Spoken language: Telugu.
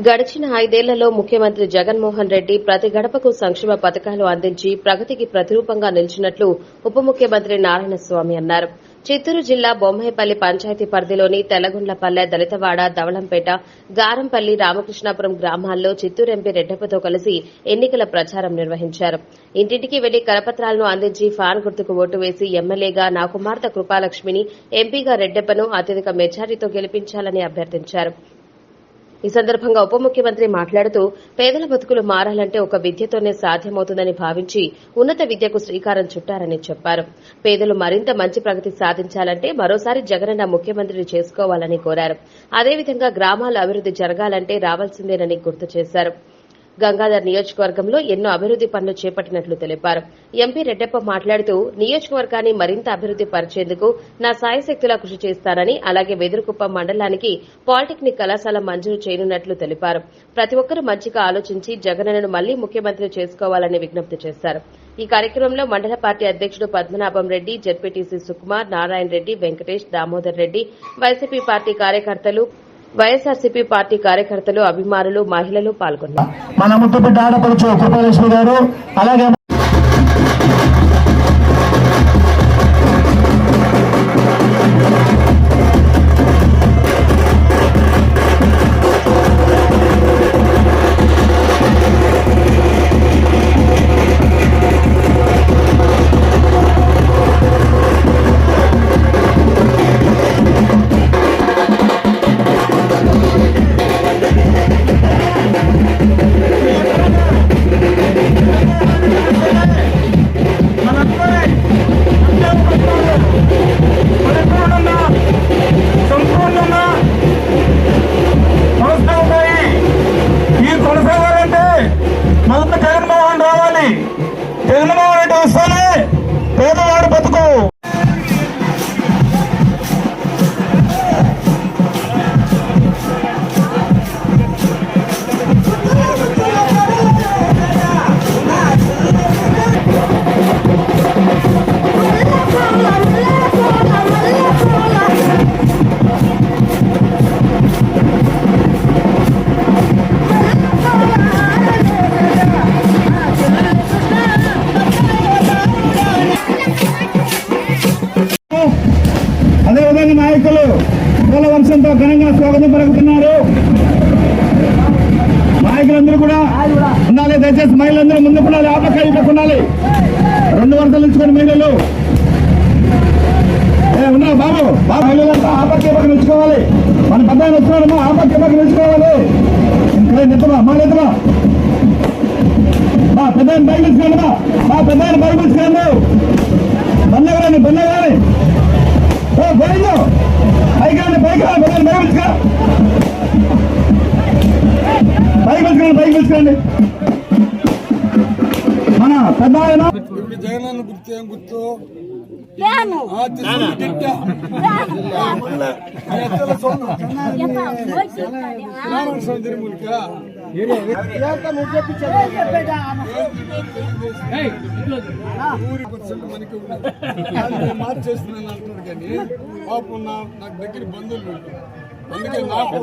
గడిచిన 5 ఏళ్లలో ముఖ్యమంత్రి జగన్మోహన్ రెడ్డి ప్రతి గడపకు సంక్షేమ పథకాలు అందించి ప్రగతికి ప్రతిరూపంగా నిలిచినట్లు ఉప ముఖ్యమంత్రి నారాయణస్వామి అన్నారు. చిత్తూరు జిల్లా బొమ్మాయిపల్లి పంచాయతీ పరిధిలోని తెల్లగుండ్లపల్లె, దళితవాడ, ధవళంపేట, గారంపల్లి, రామకృష్ణాపురం గ్రామాల్లో చిత్తూరు ఎంపీ రెడ్డప్పతో కలిసి ఎన్నికల ప్రచారం నిర్వహించారు. ఇంటింటికి వెళ్లి కరపత్రాలను అందించి ఫ్యాన్ గుర్తుకు ఓటు వేసి ఎమ్మెల్యేగా నా కుమార్తె కృపాలక్ష్మిని, ఎంపీగా రెడ్డప్పను అత్యధిక మెజారిటీతో గెలిపించాలని అభ్యర్థించారు. ఈ సందర్భంగా ఉప ముఖ్యమంత్రి మాట్లాడుతూ పేదల బతుకులు మారాలంటే ఒక విద్యతోనే సాధ్యమవుతుందని భావించి ఉన్నత విద్యకు శ్రీకారం చుట్టారని చెప్పారు. పేదలు మరింత మంచి ప్రగతి సాధించాలంటే మరోసారి జగనన్న ముఖ్యమంత్రిని చేసుకోవాలని కోరారు. అదేవిధంగా గ్రామాల అభివృద్ది జరగాలంటే రావాల్సిందేనని గుర్తు చేశారు. గంగాధర్ నియోజకవర్గంలో ఎన్నో అభివృద్ది పనులు చేపట్టినట్లు తెలిపారు. ఎంపీ రెడ్డప్ప మాట్లాడుతూ నియోజకవర్గాన్ని మరింత అభివృద్ది పరిచేందుకు నా సాయశక్తులా కృషి చేస్తానని, అలాగే వెదురుకుప్పం మండలానికి పాలిటెక్నిక్ కళాశాల మంజూరు చేయనున్నట్లు తెలిపారు. ప్రతి ఒక్కరూ మంచిగా ఆలోచించి జగనన్నను మళ్లీ ముఖ్యమంత్రి చేసుకోవాలని విజ్ఞప్తి చేశారు. ఈ కార్యక్రమంలో మండల పార్టీ అధ్యకుడు Padmanabham Reddy, ZPTC Sukumar, Narayana Reddy, Venkatesh, Damodar Reddy, YCP party కార్యకర్తలు, వైఎస్ఆర్సీపీ పార్టీ కార్యకర్తలు, అభిమానులు, మహిళలు పాల్గొన్నారు. మన ముద్దుబిడ్డ ఆడపడుచు కృపాలక్ష్మి గారు, అలాగే జగన్మోహన్ రెడ్డి వస్తేనే పేదవాడి బతుకు అదేవిధంగా నాయకులు పూల వంశంతో ఘనంగా స్వాగతం పలుకుతున్నారు. నాయకులందరూ కూడా ఉండాలి. దయచేసి మహిళలందరూ ముందుకు ఉండాలి, ఆపక్క ఉండాలి. 2 వరుసలు నిలుచుకోండి మహిళలు. ఉన్నా బాబు మహిళలంతా ఆపక్క నిలుచుకోవాలి. మన పెద్ద వచ్చినాడమ్మా, ఆపక్క నిలుచుకోవాలి. నెత్తమా మా నెత్తమా మా పెద్ద బయట తీసుకోండి, మా పెద్ద బయట తీసుకోండి. బందగాని బందగాని పైకి పిలుచుకోండి. మన పెద్ద ఆయన జగనన్న గుర్తు ఏం గుర్తు మార్చేస్తున్నాను అంటున్నాడు. కానీ పాపం నాకు దగ్గర బంధువులు, అందుకే నాకు